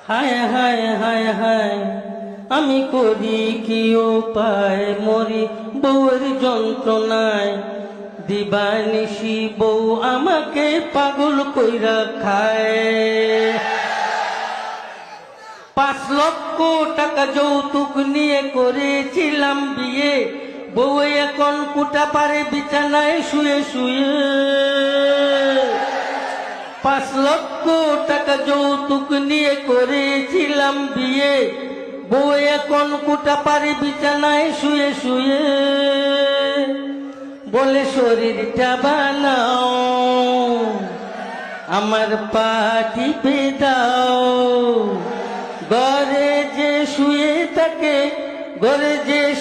হায় হায় হায় হায় আমি করি কি উপায় মরি বউয়ের যন্ত্রণায় দিবানিশি বউ আমাকে পাগল কইরা খায় 5 লক্ষ টাকা যৌতুক নিয়ে করেছিলাম বিয়ে বউ এখন কুটা পারে বিছানায় শুয়ে শুয়ে 5 লক্ষ টাকা যৌতুক নিয়ে করেছিলাম বিয়ে বউ এখন কুটা পারে বিছানায় শুয়ে শুয়ে বলে শরীরটা বানাও আমার পা টিপে দাও ঘরে যে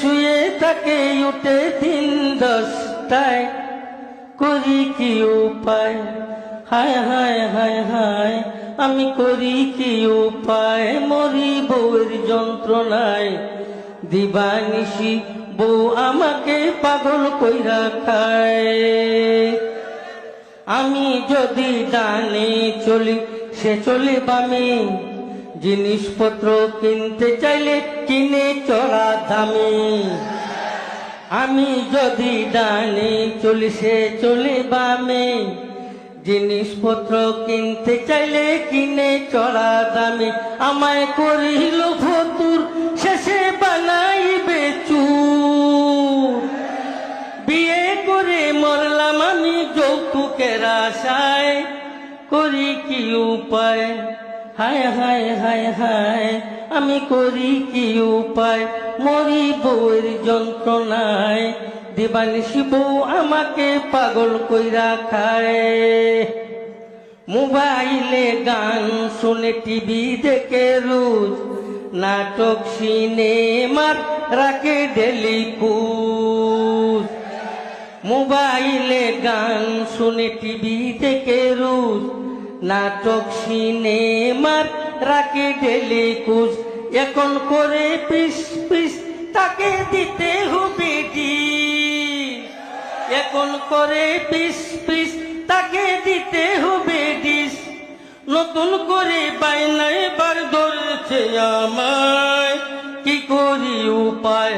শুয়ে থাকে উঠে 10টায় করি কি উপায় হায় হায় হায় হায় আমি করি কি উপায় মরি বউয়ের যন্ত্রণায় দিবানিশি বউ আমাকে পাগল কইরা খায় আমি যদি ডানে চলি সে চলে বামে জিনিসপত্র কিনতে চাইলে কিনে চড়া দামে আমি যদি ডানে চলি সে চলে বামে জিনিসপত্র কিনতে চাইলে কিনে চড়া দামে আমায় করিল ফতুর শেষে বানাইবে চুর বিয়ে করে মরলাম আমি যৌতুকের আশায় করি কি উপায় হায় হায় হায় হায় আমি করি কি উপায় মরি বউয়ের যন্ত্রণায় দিবানিশি বউ আমাকে পাগল কইরা খায় মোবাইলে গান শুনে টিভি দেখে রোজ নাটক সিনেমার রাখে ডেলি কুজ মোবাইলে গান শুনে টিভি দেখে রোজ নাটক সিনেমার রাখে ডেলি কুজ এখন করে পিস পিস তাকে দিতে হবে এখন করে পিস পিস তাকে দিতে হবে ডিস নতুন করে বাইনা এবার ধরেছে আমায় কি করি উপায়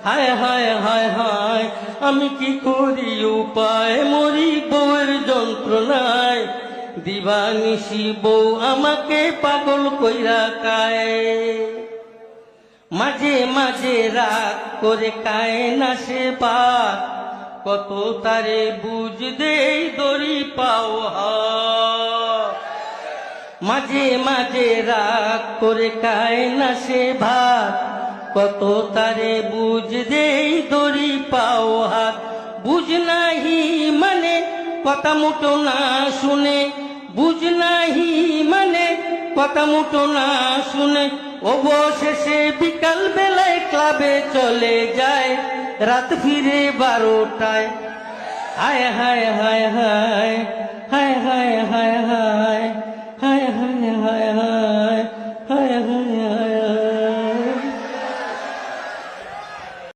হায় হায় হায় হায় আমি কি করি উপায় মরি বউয়ের যন্ত্রণায় দিবানিশি বউ আমাকে পাগল কইরা খায় মাঝে মাঝে রাগ করে খায় না সে ভাত কত তারে বুঝ দেই দড়ি পাও মাঝে মাঝে রাগ করে খায় না সে ভাত কত তারে বুঝ দেই দড়ি পাও হাত বুঝ নাহি মানে কথা মুটো না শুনে বুঝ নাহি মানে কথা মুটো না শুনে অবশেষে বিকাল বেলায় ক্লাবে চলে যায় রাত ফিরে 12টায় হায় হায় হায় হায়